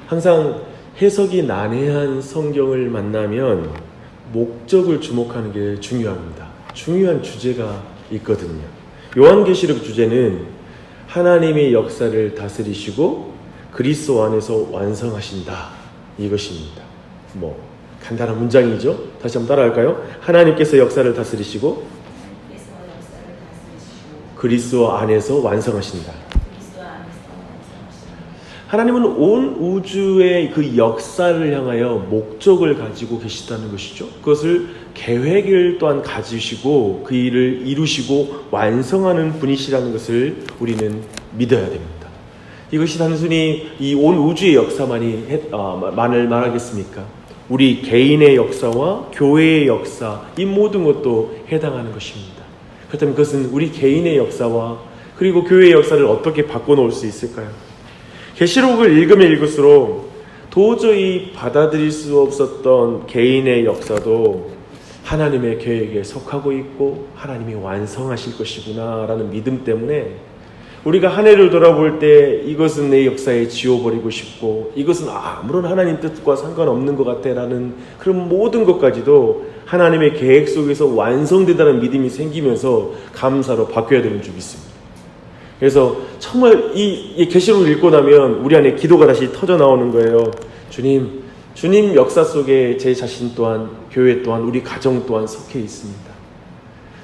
항상 해석이 난해한 성경을 만나면 목적을 주목하는 게 중요합니다. 중요한 주제가 있거든요. 요한계시록 주제는 하나님의 역사를 다스리시고 그리스도 안에서 완성하신다, 이것입니다. 간단한 문장이죠. 다시 한번 따라할까요? 하나님께서 역사를 다스리시고 그리스도 안에서 완성하신다. 하나님은 온 우주의 그 역사를 향하여 목적을 가지고 계시다는 것이죠. 그것을 계획을 또한 가지시고 그 일을 이루시고 완성하는 분이시라는 것을 우리는 믿어야 됩니다. 이것이 단순히 이 온 우주의 역사만을 말하겠습니까? 우리 개인의 역사와 교회의 역사, 이 모든 것도 해당하는 것입니다. 그렇다면 그것은 우리 개인의 역사와 그리고 교회의 역사를 어떻게 바꿔놓을 수 있을까요? 계시록을 읽으면 읽을수록 도저히 받아들일 수 없었던 개인의 역사도 하나님의 계획에 속하고 있고 하나님이 완성하실 것이구나 라는 믿음 때문에 우리가 한 해를 돌아볼 때 이것은 내 역사에 지워버리고 싶고 이것은 아무런 하나님 뜻과 상관없는 것 같아 라는 그런 모든 것까지도 하나님의 계획 속에서 완성되다는 믿음이 생기면서 감사로 바뀌어야 되는 줄 믿습니다. 그래서 정말 이 계시록을 읽고 나면 우리 안에 기도가 다시 터져 나오는 거예요. 주님 역사 속에 제 자신 또한, 교회 또한, 우리 가정 또한 속해 있습니다.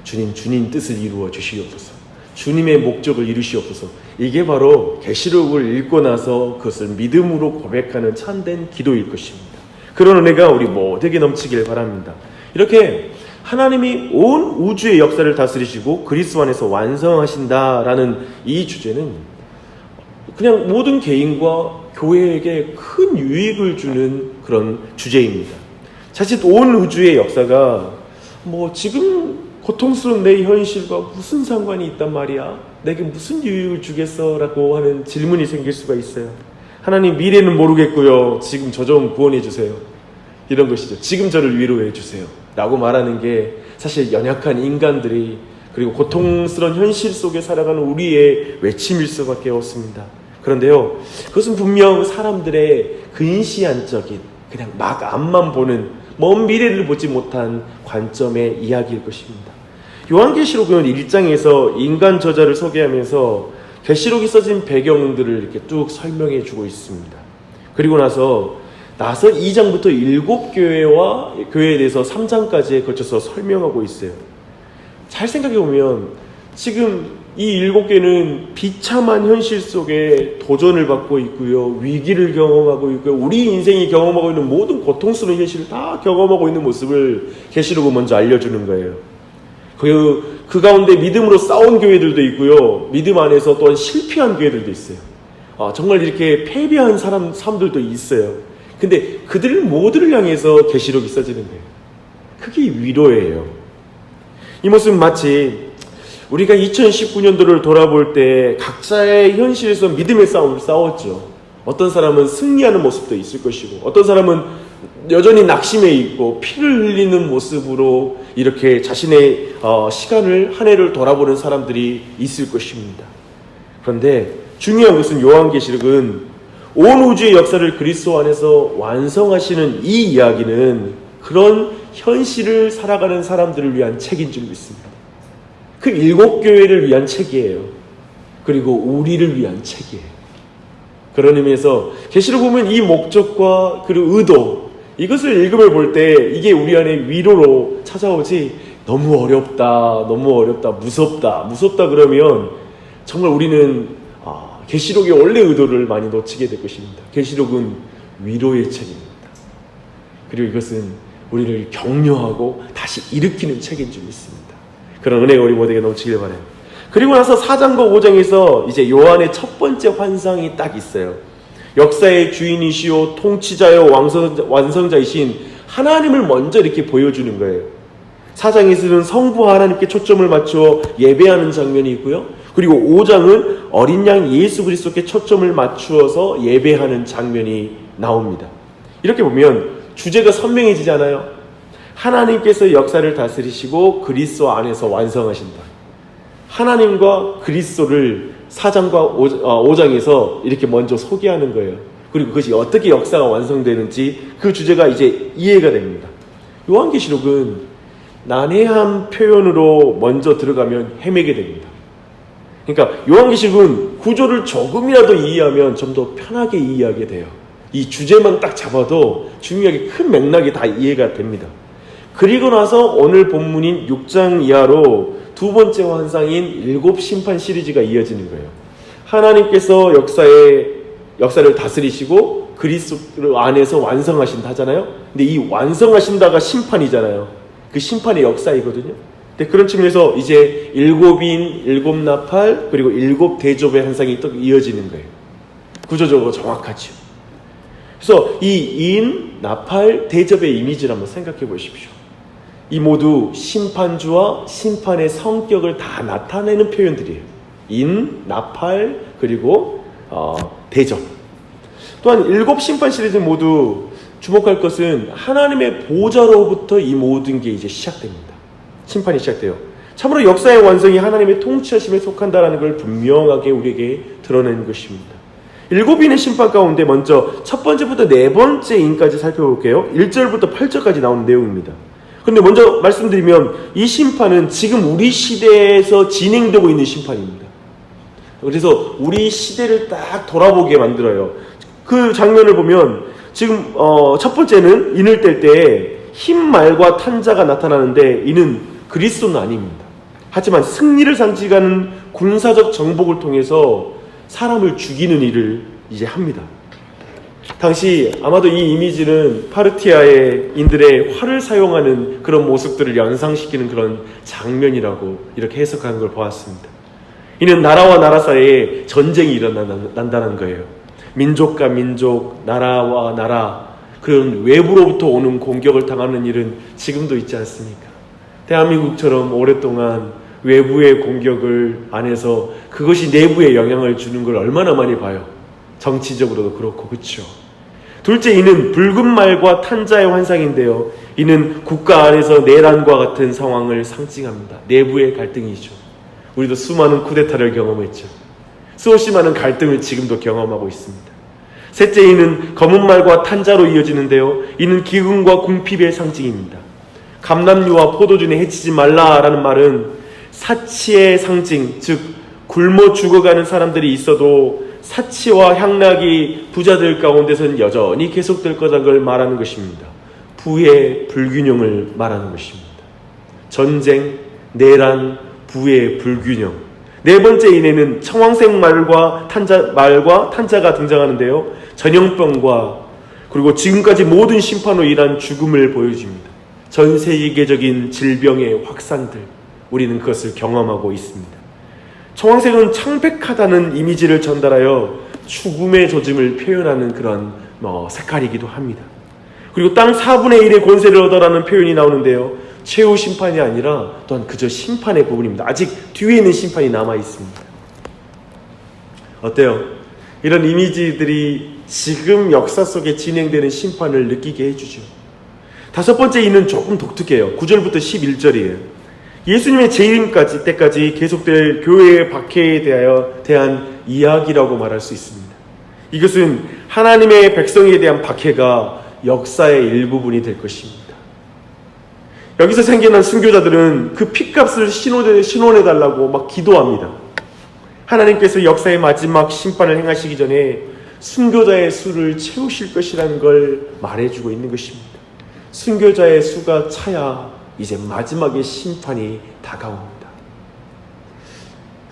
주님 뜻을 이루어 주시옵소서. 주님의 목적을 이루시옵소서. 이게 바로 계시록을 읽고 나서 그것을 믿음으로 고백하는 참된 기도일 것입니다. 그런 은혜가 우리 모두에게 넘치길 바랍니다. 이렇게 하나님이 온 우주의 역사를 다스리시고 그리스도 안에서 완성하신다라는 이 주제는 그냥 모든 개인과 교회에게 큰 유익을 주는 그런 주제입니다. 자칫 온 우주의 역사가 지금 고통스러운 내 현실과 무슨 상관이 있단 말이야? 내게 무슨 유익을 주겠어? 라고 하는 질문이 생길 수가 있어요. 하나님, 미래는 모르겠고요. 지금 저 좀 구원해 주세요. 이런 것이죠. 지금 저를 위로해 주세요. 라고 말하는 게 사실 연약한 인간들이 그리고 고통스러운 현실 속에 살아가는 우리의 외침일 수밖에 없습니다. 그런데요, 그것은 분명 사람들의 근시안적인 그냥 막 앞만 보는 먼 미래를 보지 못한 관점의 이야기일 것입니다. 요한계시록은 1장에서 인간 저자를 소개하면서 계시록이 써진 배경들을 이렇게 쭉 설명해 주고 있습니다. 그리고 나서 2장부터 7교회와 교회에 대해서 3장까지에 걸쳐서 설명하고 있어요. 잘 생각해 보면 지금 이 7개는 비참한 현실 속에 도전을 받고 있고요. 위기를 경험하고 있고요. 우리 인생이 경험하고 있는 모든 고통스러운 현실을 다 경험하고 있는 모습을 계시록은 먼저 알려주는 거예요. 그 가운데 믿음으로 싸운 교회들도 있고요. 믿음 안에서 또한 실패한 교회들도 있어요. 정말 이렇게 패배한 사람들도 있어요. 근데 그들 모두를 향해서 계시록이 써지는 거예요. 그게 위로예요. 이 모습은 마치 우리가 2019년도를 돌아볼 때 각자의 현실에서 믿음의 싸움을 싸웠죠. 어떤 사람은 승리하는 모습도 있을 것이고 어떤 사람은 여전히 낙심해 있고 피를 흘리는 모습으로 이렇게 자신의 시간을 한 해를 돌아보는 사람들이 있을 것입니다. 그런데 중요한 것은 요한계시록은 온 우주의 역사를 그리스도 안에서 완성하시는 이 이야기는 그런 현실을 살아가는 사람들을 위한 책인 줄 믿습니다. 그 7교회를 위한 책이에요. 그리고 우리를 위한 책이에요. 그런 의미에서 계시록 보면 이 목적과 그리고 의도, 이것을 읽음을 볼 때 이게 우리 안에 위로로 찾아오지 너무 어렵다, 무섭다 그러면 정말 우리는 계시록의 원래 의도를 많이 놓치게 될 것입니다. 계시록은 위로의 책입니다. 그리고 이것은 우리를 격려하고 다시 일으키는 책인 줄 믿습니다. 그런 은혜가 우리 모두에게 넘치길 바라요. 그리고 나서 4장과 5장에서 이제 요한의 첫 번째 환상이 딱 있어요. 역사의 주인이시오 통치자요 완성자이신 하나님을 먼저 이렇게 보여주는 거예요. 4장에서는 성부 하나님께 초점을 맞추어 예배하는 장면이 있고요. 그리고 5장은 어린 양 예수 그리스도께 초점을 맞추어서 예배하는 장면이 나옵니다. 이렇게 보면 주제가 선명해지잖아요. 하나님께서 역사를 다스리시고 그리스도 안에서 완성하신다. 하나님과 그리스도를 4장과 5장에서 이렇게 먼저 소개하는 거예요. 그리고 그것이 어떻게 역사가 완성되는지 그 주제가 이제 이해가 됩니다. 요한계시록은 난해한 표현으로 먼저 들어가면 헤매게 됩니다. 그러니까 요한계시록은 구조를 조금이라도 이해하면 좀 더 편하게 이해하게 돼요. 이 주제만 딱 잡아도 중요하게 큰 맥락이 다 이해가 됩니다. 그리고 나서 오늘 본문인 6장 이하로 두 번째 환상인 7 심판 시리즈가 이어지는 거예요. 하나님께서 역사를 다스리시고 그리스도 안에서 완성하신다 하잖아요. 근데 이 완성하신다가 심판이잖아요. 그 심판의 역사이거든요. 근데 그런 측면에서 이제 7인, 7나팔, 그리고 7 대접의 환상이 또 이어지는 거예요. 구조적으로 정확하죠. 그래서 이 인, 나팔, 대접의 이미지를 한번 생각해 보십시오. 이 모두 심판주와 심판의 성격을 다 나타내는 표현들이에요. 인, 나팔, 그리고 대접. 또한 7 심판 시리즈 모두 주목할 것은 하나님의 보좌로부터 이 모든 게 이제 시작됩니다. 심판이 시작돼요. 참으로 역사의 완성이 하나님의 통치하심에 속한다는 걸 분명하게 우리에게 드러내는 것입니다. 7인의 심판 가운데 먼저 첫 번째부터 네 번째 인까지 살펴볼게요. 1절부터 8절까지 나오는 내용입니다. 그런데 먼저 말씀드리면 이 심판은 지금 우리 시대에서 진행되고 있는 심판입니다. 그래서 우리 시대를 딱 돌아보게 만들어요. 그 장면을 보면 지금 첫 번째는 인을 뗄 때 흰 말과 탄자가 나타나는데 이는 그리스도는 아닙니다. 하지만 승리를 상징하는 군사적 정복을 통해서 사람을 죽이는 일을 이제 합니다. 당시 아마도 이 이미지는 파르티아의 인들의 활을 사용하는 그런 모습들을 연상시키는 그런 장면이라고 이렇게 해석하는 걸 보았습니다. 이는 나라와 나라 사이에 전쟁이 일어난다는 거예요. 민족과 민족, 나라와 나라, 그런 외부로부터 오는 공격을 당하는 일은 지금도 있지 않습니까? 대한민국처럼 오랫동안 외부의 공격을 안에서 그것이 내부에 영향을 주는 걸 얼마나 많이 봐요. 정치적으로도 그렇고, 그렇죠. 둘째, 이는 붉은 말과 탄자의 환상인데요. 이는 국가 안에서 내란과 같은 상황을 상징합니다. 내부의 갈등이죠. 우리도 수많은 쿠데타를 경험했죠. 수없이 많은 갈등을 지금도 경험하고 있습니다. 셋째, 이는 검은 말과 탄자로 이어지는데요. 이는 기근과 궁핍의 상징입니다. 감람류와 포도주에 해치지 말라라는 말은 사치의 상징, 즉 굶어 죽어가는 사람들이 있어도 사치와 향락이 부자들 가운데서는 여전히 계속될 거라는 걸 말하는 것입니다. 부의 불균형을 말하는 것입니다. 전쟁, 내란, 부의 불균형. 네 번째 인에는 청황색 말과 탄자가 등장하는데요. 전염병과 그리고 지금까지 모든 심판으로 인한 죽음을 보여줍니다. 전 세계적인 질병의 확산들, 우리는 그것을 경험하고 있습니다. 청황색은 창백하다는 이미지를 전달하여 죽음의 조짐을 표현하는 그런 색깔이기도 합니다. 그리고 땅 4분의 1의 권세를 얻어라는 표현이 나오는데요. 최후 심판이 아니라 또한 그저 심판의 부분입니다. 아직 뒤에 있는 심판이 남아 있습니다. 어때요? 이런 이미지들이 지금 역사 속에 진행되는 심판을 느끼게 해주죠. 다섯 번째 이는 조금 독특해요. 9절부터 11절이에요. 예수님의 재림 때까지 계속될 교회의 박해에 대한 이야기라고 말할 수 있습니다. 이것은 하나님의 백성에 대한 박해가 역사의 일부분이 될 것입니다. 여기서 생겨난 순교자들은 그 핏값을 신원해달라고 막 기도합니다. 하나님께서 역사의 마지막 심판을 행하시기 전에 순교자의 수를 채우실 것이라는 걸 말해주고 있는 것입니다. 순교자의 수가 차야 이제 마지막의 심판이 다가옵니다.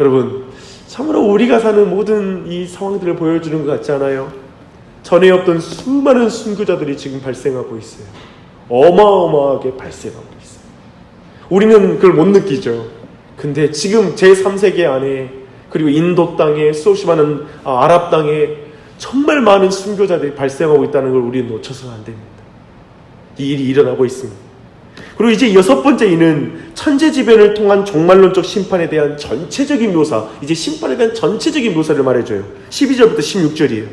여러분, 참으로 우리가 사는 모든 이 상황들을 보여주는 것 같지 않아요? 전에 없던 수많은 순교자들이 지금 발생하고 있어요. 어마어마하게 발생하고 있어요. 우리는 그걸 못 느끼죠. 근데 지금 제3세계 안에, 그리고 인도 땅에, 수없이 많은 아랍 땅에 정말 많은 순교자들이 발생하고 있다는 걸 우리는 놓쳐서는 안 됩니다. 이 일이 일어나고 있습니다. 그리고 이제 여섯 번째 이는 천재지변을 통한 종말론적 심판에 대한 전체적인 묘사, 이제 심판에 대한 전체적인 묘사를 말해줘요. 12절부터 16절이에요.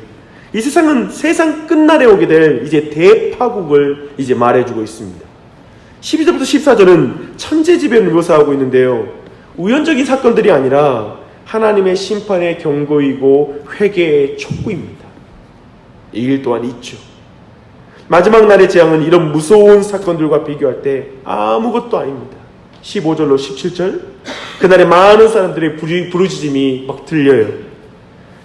이 세상 끝날에 오게 될 이제 대파국을 이제 말해주고 있습니다. 12절부터 14절은 천재지변을 묘사하고 있는데요. 우연적인 사건들이 아니라 하나님의 심판의 경고이고 회개의 촉구입니다. 이 일 또한 있죠. 마지막 날의 재앙은 이런 무서운 사건들과 비교할 때 아무것도 아닙니다. 15절로 17절, 그날에 많은 사람들의 부르짖음이 막 들려요.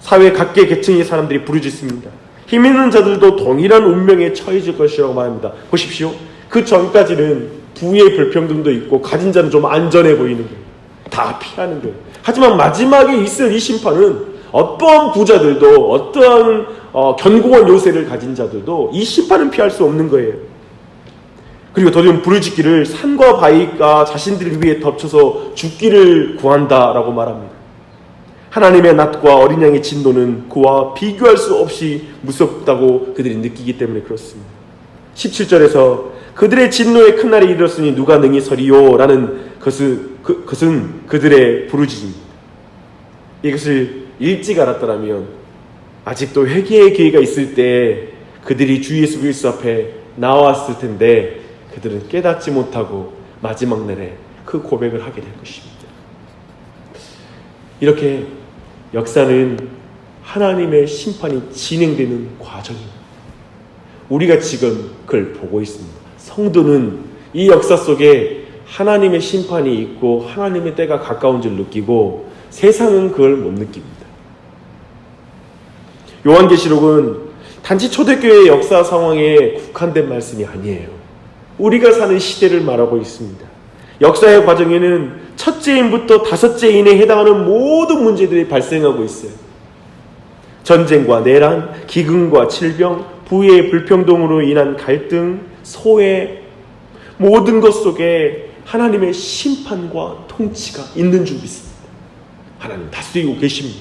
사회 각계 계층의 사람들이 부르짖습니다. 힘 있는 자들도 동일한 운명에 처해질 것이라고 말합니다. 보십시오. 그 전까지는 부의 불평등도 있고 가진 자는 좀 안전해 보이는 거예요. 다 피하는 거예요. 하지만 마지막에 있을 이 심판은 어떠한 부자들도 어떠한 견고한 요새를 가진 자들도 이 심판은 피할 수 없는 거예요. 그리고 더디면 부르짖기를 산과 바위가 자신들을 위해 덮쳐서 죽기를 구한다라고 말합니다. 하나님의 낫과 어린 양의 진노는 그와 비교할 수 없이 무섭다고 그들이 느끼기 때문에 그렇습니다. 17절에서 그들의 진노의 큰 날이 이르렀으니 누가 능히 서리요? 라는 그것은 그들의 부르짖음입니다. 이것을 일찍 알았더라면 아직도 회개의 기회가 있을 때 그들이 주 예수 그리스도 앞에 나왔을 텐데 그들은 깨닫지 못하고 마지막 날에 그 고백을 하게 될 것입니다. 이렇게 역사는 하나님의 심판이 진행되는 과정입니다. 우리가 지금 그걸 보고 있습니다. 성도는 이 역사 속에 하나님의 심판이 있고 하나님의 때가 가까운 줄 느끼고 세상은 그걸 못 느낍니다. 요한계시록은 단지 초대교회의 역사 상황에 국한된 말씀이 아니에요. 우리가 사는 시대를 말하고 있습니다. 역사의 과정에는 첫째 인부터 다섯째 인에 해당하는 모든 문제들이 발생하고 있어요. 전쟁과 내란, 기근과 질병, 부의 불평등으로 인한 갈등, 소외, 모든 것 속에 하나님의 심판과 통치가 있는 줄 믿습니다. 하나님 다스리고 계십니다.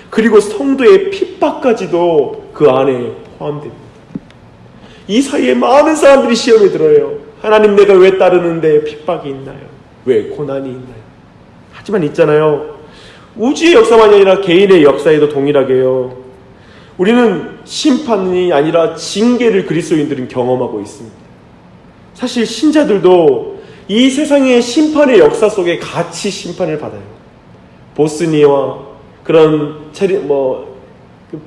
그리고 성도의 핍박까지도 그 안에 포함됩니다. 이 사이에 많은 사람들이 시험에 들어요. 하나님 내가 왜 따르는데 핍박이 있나요? 왜 고난이 있나요? 하지만 있잖아요. 우주의 역사만이 아니라 개인의 역사에도 동일하게요. 우리는 심판이 아니라 징계를 그리스도인들은 경험하고 있습니다. 사실 신자들도 이 세상의 심판의 역사 속에 같이 심판을 받아요. 보스니아와 그런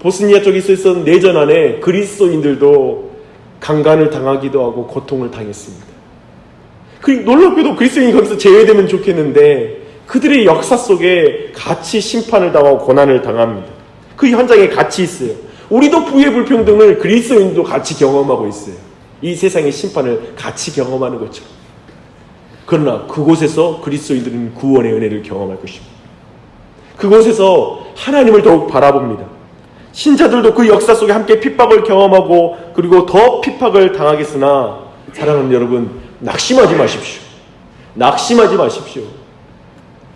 보스니아 쪽에 있었던 내전 안에 그리스도인들도 강간을 당하기도 하고 고통을 당했습니다. 놀랍게도 그리스도인이 거기서 제외되면 좋겠는데 그들의 역사 속에 같이 심판을 당하고 고난을 당합니다. 그 현장에 같이 있어요. 우리도 부의 불평등을 그리스도인도 같이 경험하고 있어요. 이 세상의 심판을 같이 경험하는 것처럼. 그러나 그곳에서 그리스도인들은 구원의 은혜를 경험할 것입니다. 그곳에서 하나님을 더욱 바라봅니다. 신자들도 그 역사 속에 함께 핍박을 경험하고 그리고 더 핍박을 당하겠으나 사랑하는 여러분, 낙심하지 마십시오. 낙심하지 마십시오.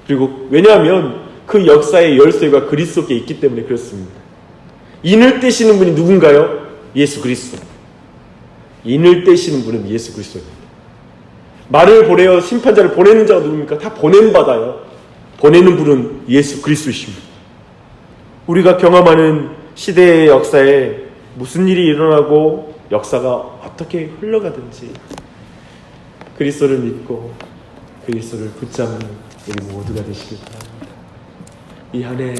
그리고 왜냐하면 그 역사의 열쇠가 그리스도께 있기 때문에 그렇습니다. 인을 떼시는 분이 누군가요? 예수 그리스도. 인을 떼시는 분은 예수 그리스도입니다. 말을 보내어 심판자를 보내는 자가 누굽니까? 다 보냄받아요. 보내는 분은 예수 그리스도이십니다. 우리가 경험하는 시대의 역사에 무슨 일이 일어나고 역사가 어떻게 흘러가든지 그리스도를 믿고 그리스도를 붙잡는 우리 모두가 되시길 바랍니다. 이 한 해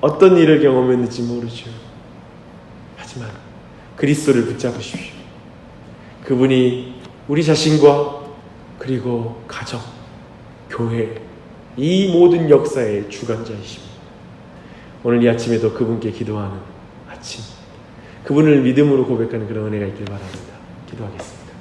어떤 일을 경험했는지 모르죠. 하지만 그리스도를 붙잡으십시오. 그분이 우리 자신과 그리고 가정, 교회, 이 모든 역사의 주관자이십니다. 오늘 이 아침에도 그분께 기도하는 아침, 그분을 믿음으로 고백하는 그런 은혜가 있길 바랍니다. 기도하겠습니다.